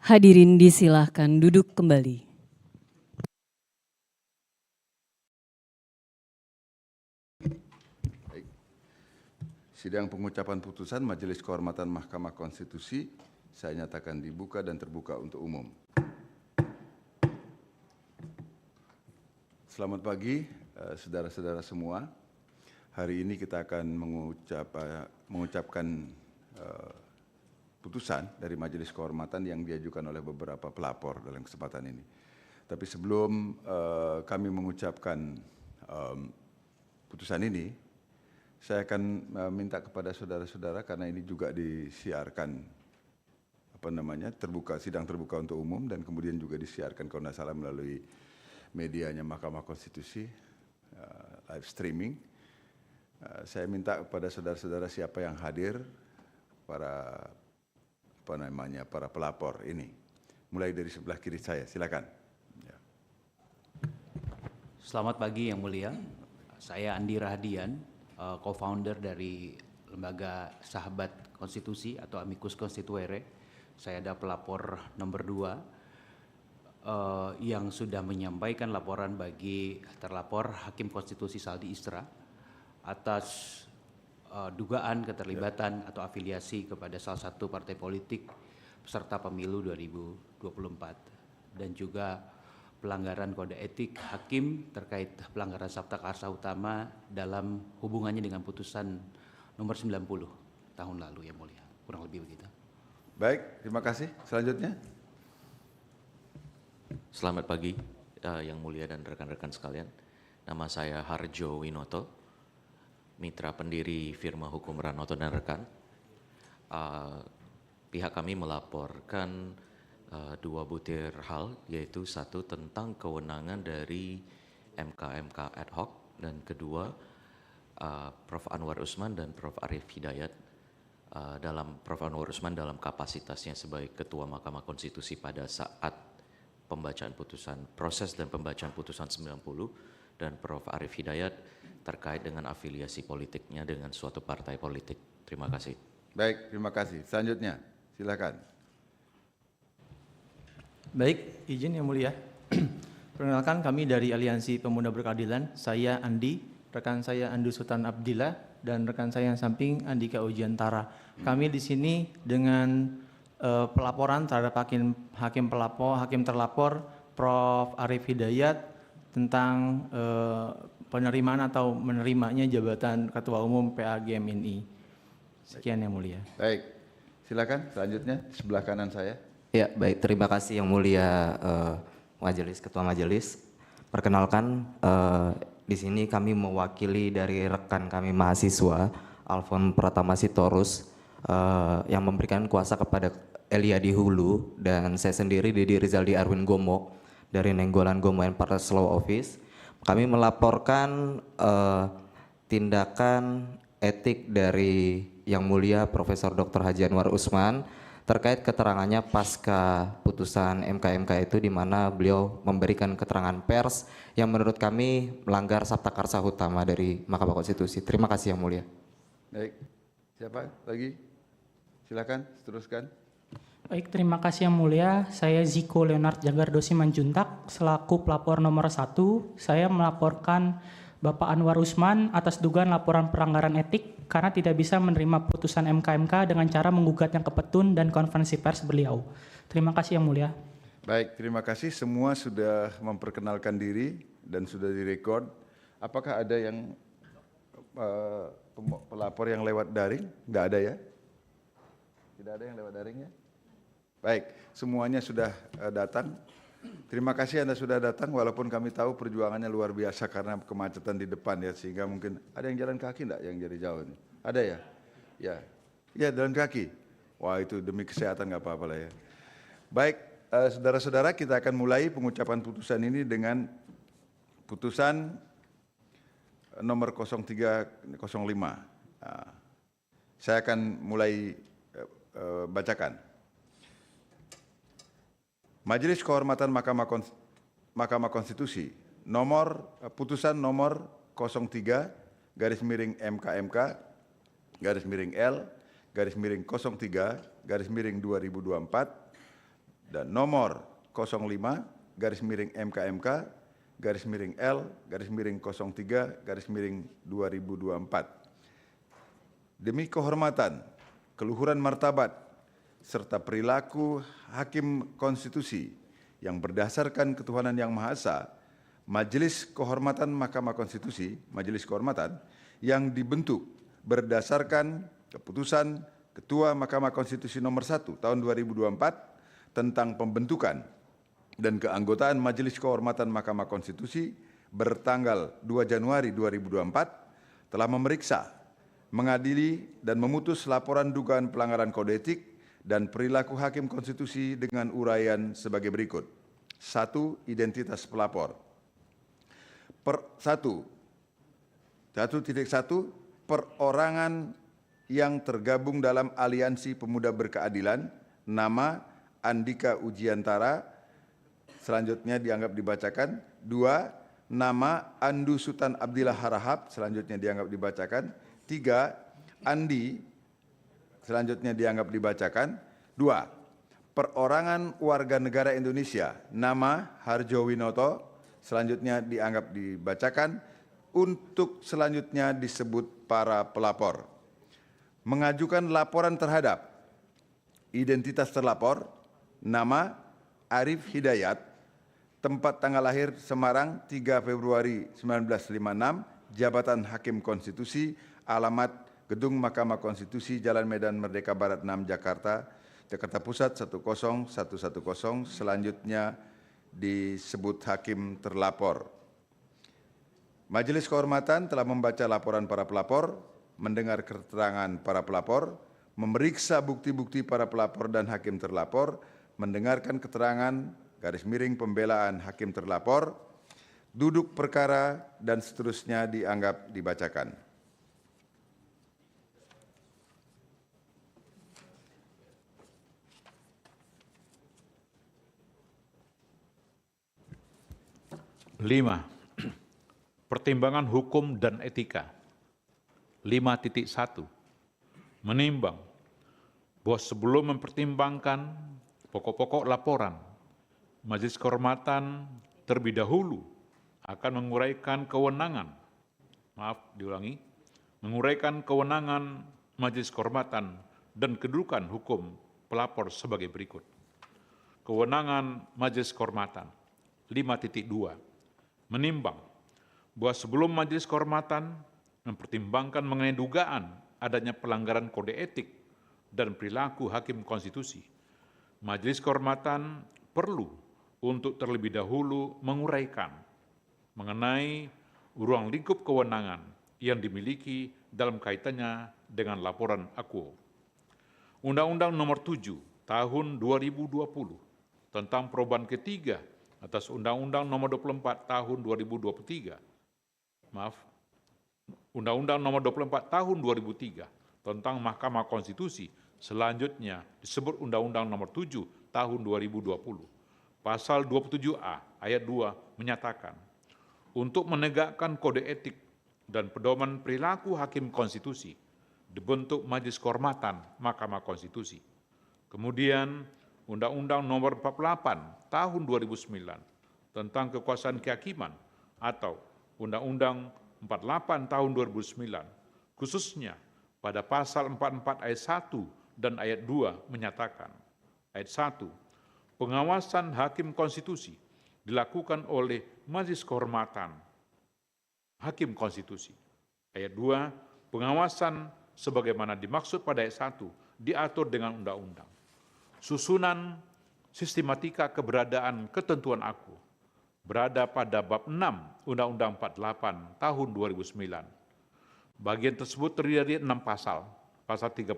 Hadirin disilahkan duduk kembali. Sidang pengucapan putusan Majelis Kehormatan Mahkamah Konstitusi saya nyatakan dibuka dan terbuka untuk umum. Selamat pagi, saudara-saudara semua. Hari ini kita akan mengucapkan putusan dari Majelis Kehormatan yang diajukan oleh beberapa pelapor dalam kesempatan ini. Tapi sebelum kami mengucapkan putusan ini, saya akan minta kepada saudara-saudara karena ini juga disiarkan sidang terbuka untuk umum dan kemudian juga disiarkan kalau tidak salah melalui medianya Mahkamah Konstitusi, live streaming. Saya minta kepada saudara-saudara siapa yang hadir, para pelapor ini. Mulai dari sebelah kiri saya, silakan. Ya. Selamat pagi Yang Mulia, saya Andi Rahadian, co-founder dari Lembaga Sahabat Konstitusi atau Amicus Constituere. Saya ada pelapor nomor 2 yang sudah menyampaikan laporan bagi terlapor Hakim Konstitusi Saldi Isra atas dugaan keterlibatan atau afiliasi kepada salah satu partai politik peserta pemilu 2024 dan juga pelanggaran kode etik hakim terkait pelanggaran Sabta Karsa Utama dalam hubungannya dengan putusan nomor 90 tahun lalu, Yang Mulia. Kurang lebih begitu. Baik, terima kasih. Selanjutnya. Selamat pagi Yang Mulia dan rekan-rekan sekalian. Nama saya Harjo Winoto, mitra pendiri firma hukum Ranoto dan rekan. Pihak kami melaporkan 2 butir hal, yaitu satu tentang kewenangan dari MK-MK ad hoc, dan kedua Prof. Anwar Usman dan Prof. Arief Hidayat Prof. Anwar Usman dalam kapasitasnya sebagai Ketua Mahkamah Konstitusi pada saat proses dan pembacaan putusan 90, dan Prof. Arief Hidayat terkait dengan afiliasi politiknya dengan suatu partai politik. Terima kasih. Baik, terima kasih. Selanjutnya, silakan. Baik, izin Yang Mulia. Perkenalkan, kami dari Aliansi Pemuda Berkeadilan. Saya Andi, rekan saya Andu Sultan Abdillah, dan rekan saya yang samping Andika Ujiantara. Kami di sini dengan pelaporan terhadap hakim terlapor Prof. Arief Hidayat tentang penerimaan atau menerimanya jabatan Ketua Umum PAGMNI. Sekian Yang Mulia. Baik, silakan selanjutnya di sebelah kanan saya. Ya, baik. Terima kasih Yang Mulia Majelis, Ketua Majelis. Perkenalkan, di sini kami mewakili dari rekan kami mahasiswa, Alfon Pratama Sitorus, yang memberikan kuasa kepada Eliadi Hulu, dan saya sendiri Didi Rizaldi Arwin Gomo dari Nenggolan Gomo and Partners Law Office. Kami melaporkan tindakan etik dari Yang Mulia Profesor Dr. Haji Anwar Usman terkait keterangannya pasca putusan MK-MK itu, di mana beliau memberikan keterangan pers yang menurut kami melanggar Sabta Karsa Utama dari Mahkamah Konstitusi. Terima kasih Yang Mulia. Baik, siapa lagi? Silakan, teruskan. Baik, terima kasih Yang Mulia. Saya Ziko Leonard Jagardosi Manjuntak, selaku pelapor nomor 1. Saya melaporkan Bapak Anwar Usman atas dugaan laporan pelanggaran etik karena tidak bisa menerima putusan MK-MK dengan cara menggugatnya ke petun dan konferensi pers beliau. Terima kasih Yang Mulia. Baik, terima kasih. Semua sudah memperkenalkan diri dan sudah direkod. Apakah ada yang pelapor yang lewat daring? Tidak ada ya? Tidak ada yang lewat daring ya? Baik, semuanya sudah datang. Terima kasih Anda sudah datang, walaupun kami tahu perjuangannya luar biasa karena kemacetan di depan ya, sehingga mungkin ada yang jalan kaki enggak yang dari jauh ini? Ada ya? Ya jalan kaki. Wah, itu demi kesehatan nggak apa-apa lah ya. Baik, saudara-saudara, kita akan mulai pengucapan putusan ini dengan putusan nomor 0305. Saya akan mulai bacakan. Majelis Kehormatan Mahkamah Konstitusi putusan nomor 03/MKMK/L/03/2024 dan nomor 05-MKMK-L-03-2024. Demi kehormatan, keluhuran martabat, serta perilaku Hakim Konstitusi yang berdasarkan ketuhanan yang Maha Esa, Majelis Kehormatan Mahkamah Konstitusi, Majelis Kehormatan yang dibentuk berdasarkan keputusan Ketua Mahkamah Konstitusi nomor 1 tahun 2024 tentang pembentukan dan keanggotaan Majelis Kehormatan Mahkamah Konstitusi bertanggal 2 Januari 2024 telah memeriksa, mengadili, dan memutus laporan dugaan pelanggaran kode etik dan perilaku Hakim Konstitusi dengan uraian sebagai berikut. 1. Identitas pelapor. 1.1 perorangan yang tergabung dalam Aliansi Pemuda Berkeadilan, nama Andika Ujiantara, selanjutnya dianggap dibacakan. 2. Nama Andu Sultan Abdillah Harahap, selanjutnya dianggap dibacakan. 3. Andi, selanjutnya dianggap dibacakan. 2. Perorangan warga negara Indonesia, nama Harjo Winoto, selanjutnya dianggap dibacakan. Untuk selanjutnya disebut para pelapor. Mengajukan laporan terhadap identitas terlapor, nama Arif Hidayat, tempat tanggal lahir Semarang 3 Februari 1956, jabatan Hakim Konstitusi, alamat Gedung Mahkamah Konstitusi, Jalan Medan Merdeka Barat 6, Jakarta Pusat 10110, selanjutnya disebut hakim terlapor. Majelis Kehormatan telah membaca laporan para pelapor, mendengar keterangan para pelapor, memeriksa bukti-bukti para pelapor dan hakim terlapor, mendengarkan keterangan pembelaan hakim terlapor, duduk perkara, dan seterusnya dianggap dibacakan. Lima, pertimbangan hukum dan etika. 5.1, menimbang bahwa sebelum mempertimbangkan pokok-pokok laporan, Majelis Kehormatan terlebih dahulu akan menguraikan kewenangan, menguraikan kewenangan Majelis Kehormatan dan kedudukan hukum pelapor sebagai berikut. Kewenangan Majelis Kehormatan. 5.2, menimbang bahwa sebelum Majelis Kehormatan mempertimbangkan mengenai dugaan adanya pelanggaran kode etik dan perilaku Hakim Konstitusi, Majelis Kehormatan perlu untuk terlebih dahulu menguraikan mengenai ruang lingkup kewenangan yang dimiliki dalam kaitannya dengan laporan akuo. Undang-Undang Nomor 7 Tahun 2020 tentang perubahan ketiga atas Undang-Undang Nomor 24 Tahun 2023. Undang-Undang Nomor 24 Tahun 2003 tentang Mahkamah Konstitusi, selanjutnya disebut Undang-Undang Nomor 7 Tahun 2020. Pasal 27A ayat 2 menyatakan, untuk menegakkan kode etik dan pedoman perilaku Hakim Konstitusi, dibentuk Majelis Kehormatan Mahkamah Konstitusi. Kemudian Undang-Undang Nomor 48 Tahun 2009 tentang kekuasaan kehakiman atau Undang-Undang 48 Tahun 2009, khususnya pada pasal 44 ayat 1 dan ayat 2 menyatakan, ayat 1, pengawasan Hakim Konstitusi dilakukan oleh Majelis Kehormatan Hakim Konstitusi. Ayat 2, pengawasan sebagaimana dimaksud pada ayat 1 diatur dengan undang-undang. Susunan sistematika keberadaan ketentuan aku berada pada bab 6 Undang-Undang 48 Tahun 2009. Bagian tersebut terdiri dari 6 pasal, pasal 39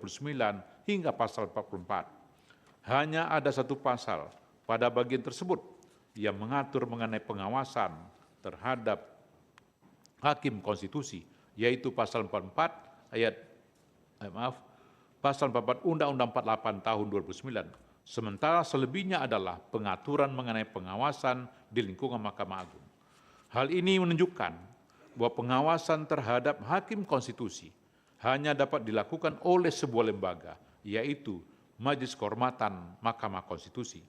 hingga pasal 44. Hanya ada satu pasal pada bagian tersebut yang mengatur mengenai pengawasan terhadap Hakim Konstitusi, yaitu pasal 44 pasal 44 Undang-Undang 48 Tahun 2009. Sementara selebihnya adalah pengaturan mengenai pengawasan di lingkungan Mahkamah Agung. Hal ini menunjukkan bahwa pengawasan terhadap Hakim Konstitusi hanya dapat dilakukan oleh sebuah lembaga, yaitu Majelis Kehormatan Mahkamah Konstitusi.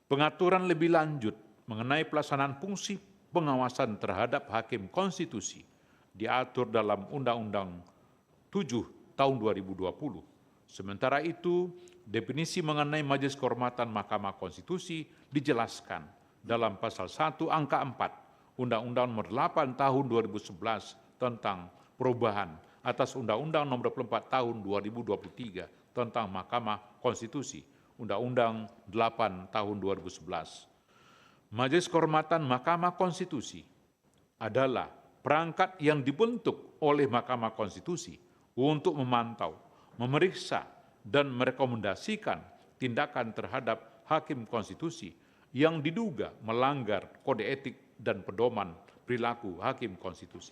Pengaturan lebih lanjut mengenai pelaksanaan fungsi pengawasan terhadap hakim konstitusi diatur dalam Undang-Undang 7 tahun 2020. Sementara itu, definisi mengenai Majelis Kehormatan Mahkamah Konstitusi dijelaskan dalam pasal 1 angka 4 Undang-Undang Nomor 8 tahun 2011 tentang perubahan atas Undang-Undang Nomor 24 tahun 2023 tentang Mahkamah Konstitusi, Undang-Undang 8 tahun 2011. Majelis Kehormatan Mahkamah Konstitusi adalah perangkat yang dibentuk oleh Mahkamah Konstitusi untuk memantau, memeriksa, dan merekomendasikan tindakan terhadap hakim konstitusi yang diduga melanggar kode etik dan pedoman perilaku hakim konstitusi.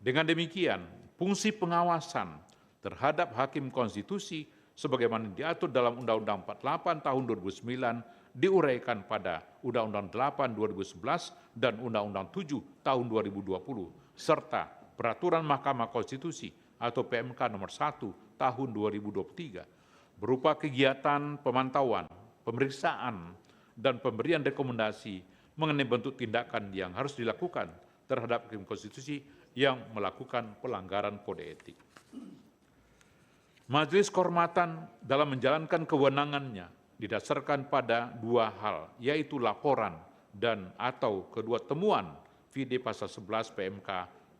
Dengan demikian, fungsi pengawasan terhadap hakim konstitusi sebagaimana diatur dalam Undang-Undang 48 tahun 2009 diuraikan pada Undang-Undang 8 2011 dan Undang-Undang 7 tahun 2020 serta Peraturan Mahkamah Konstitusi atau PMK nomor 1 tahun 2023 berupa kegiatan pemantauan, pemeriksaan, dan pemberian rekomendasi mengenai bentuk tindakan yang harus dilakukan terhadap hakim konstitusi yang melakukan pelanggaran kode etik. Majelis Kehormatan dalam menjalankan kewenangannya didasarkan pada dua hal, yaitu laporan dan atau kedua temuan VD pasal 11 PMK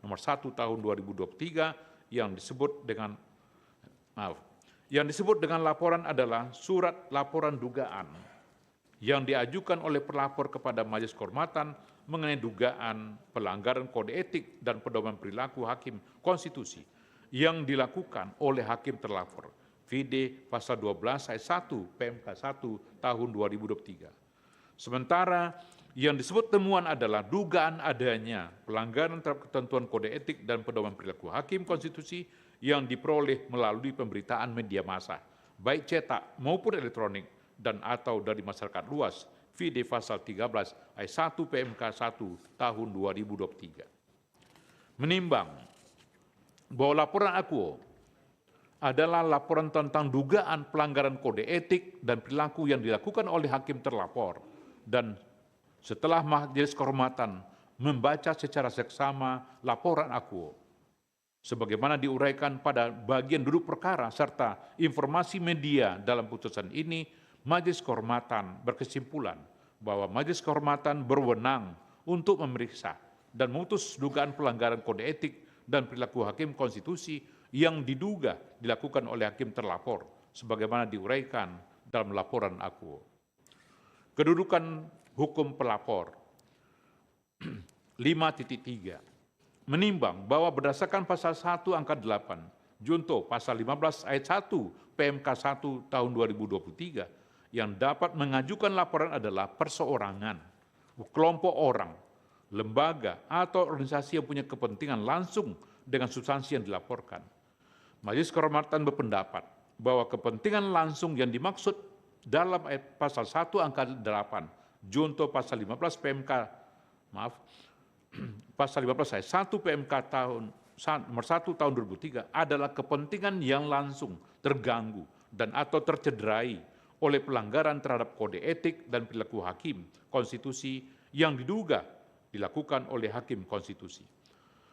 nomor 1 tahun 2023 yang disebut dengan laporan adalah surat laporan dugaan yang diajukan oleh pelapor kepada Majelis Kehormatan mengenai dugaan pelanggaran kode etik dan pedoman perilaku hakim konstitusi yang dilakukan oleh hakim terlapor, VD pasal 12 ayat 1 PMK 1 tahun 2023. Sementara yang disebut temuan adalah dugaan adanya pelanggaran terhadap ketentuan kode etik dan pedoman perilaku hakim konstitusi yang diperoleh melalui pemberitaan media massa, baik cetak maupun elektronik dan atau dari masyarakat luas, VD pasal 13 ayat 1 PMK 1 tahun 2023. Menimbang bahwa laporan akuo adalah laporan tentang dugaan pelanggaran kode etik dan perilaku yang dilakukan oleh hakim terlapor, dan setelah Majelis Kehormatan membaca secara seksama laporan akuo, sebagaimana diuraikan pada bagian duduk perkara serta informasi media dalam putusan ini, Majelis Kehormatan berkesimpulan bahwa Majelis Kehormatan berwenang untuk memeriksa dan memutus dugaan pelanggaran kode etik dan perilaku hakim konstitusi yang diduga dilakukan oleh hakim terlapor, sebagaimana diuraikan dalam laporan akuo. Kedudukan hukum pelapor 5.3 menimbang bahwa berdasarkan pasal 1 angka 8 junto pasal 15 ayat 1 PMK 1 tahun 2023 yang dapat mengajukan laporan adalah perseorangan, kelompok orang, lembaga atau organisasi yang punya kepentingan langsung dengan substansi yang dilaporkan. Majelis Kehormatan berpendapat bahwa kepentingan langsung yang dimaksud dalam ayat pasal 1 angka 8 junto pasal 15 PMK pasal 15 ayat 1 PMK nomor 1 tahun 2003 adalah kepentingan yang langsung terganggu dan atau tercederai oleh pelanggaran terhadap kode etik dan perilaku hakim konstitusi yang diduga dilakukan oleh hakim konstitusi.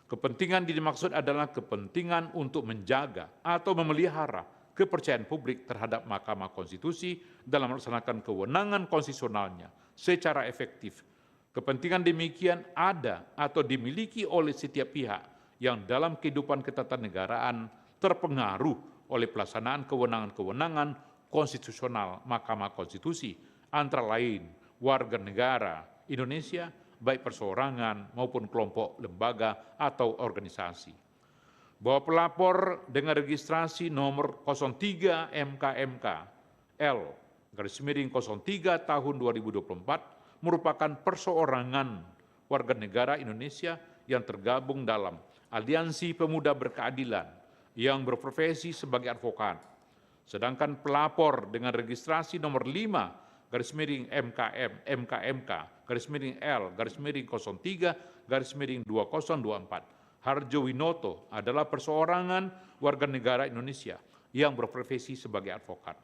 Kepentingan dimaksud adalah kepentingan untuk menjaga atau memelihara kepercayaan publik terhadap Mahkamah Konstitusi dalam melaksanakan kewenangan konstitusionalnya secara efektif. Kepentingan demikian ada atau dimiliki oleh setiap pihak yang dalam kehidupan ketatanegaraan terpengaruh oleh pelaksanaan kewenangan-kewenangan konstitusional Mahkamah Konstitusi, antara lain warga negara Indonesia, baik perseorangan maupun kelompok lembaga atau organisasi. Bahwa pelapor dengan registrasi nomor 03 MKMK L /03 tahun 2024 merupakan perseorangan warga negara Indonesia yang tergabung dalam Aliansi Pemuda Berkeadilan yang berprofesi sebagai advokat. Sedangkan pelapor dengan registrasi nomor 5 MKMK L/03/2024 Harjo Winoto adalah perseorangan warga negara Indonesia yang berprofesi sebagai advokat.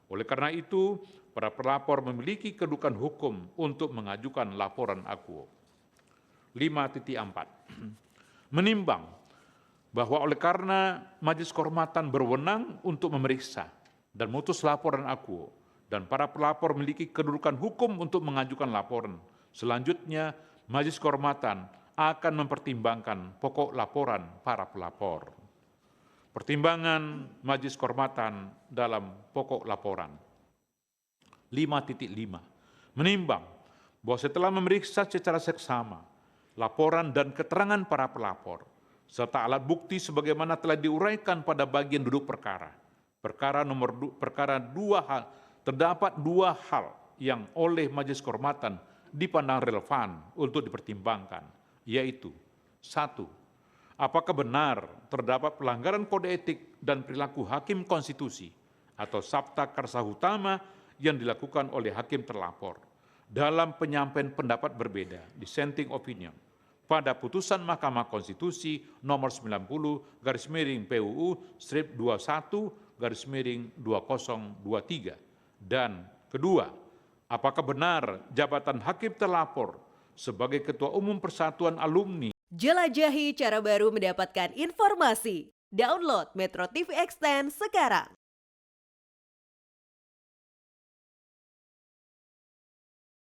Oleh karena itu, para pelapor memiliki kedudukan hukum untuk mengajukan laporan akuo. 5.4. Menimbang bahwa oleh karena Majelis Kehormatan berwenang untuk memeriksa dan memutus laporan akuo, dan para pelapor memiliki kedudukan hukum untuk mengajukan laporan, selanjutnya Majelis Kehormatan akan mempertimbangkan pokok laporan para pelapor. Pertimbangan Majelis Kehormatan dalam pokok laporan. 5.5. Menimbang bahwa setelah memeriksa secara seksama laporan dan keterangan para pelapor, serta alat bukti sebagaimana telah diuraikan pada bagian duduk perkara. Terdapat dua hal yang oleh Majelis Kehormatan dipandang relevan untuk dipertimbangkan, yaitu: 1. Apakah benar terdapat pelanggaran kode etik dan perilaku hakim konstitusi atau sabta karsa utama yang dilakukan oleh hakim terlapor dalam penyampaian pendapat berbeda, dissenting opinion, pada putusan Mahkamah Konstitusi nomor 90/PUU/21/2023. Dan kedua, apakah benar jabatan hakim terlapor sebagai Ketua Umum Persatuan Alumni. Jelajahi cara baru mendapatkan informasi. Download Metro TV Extend sekarang.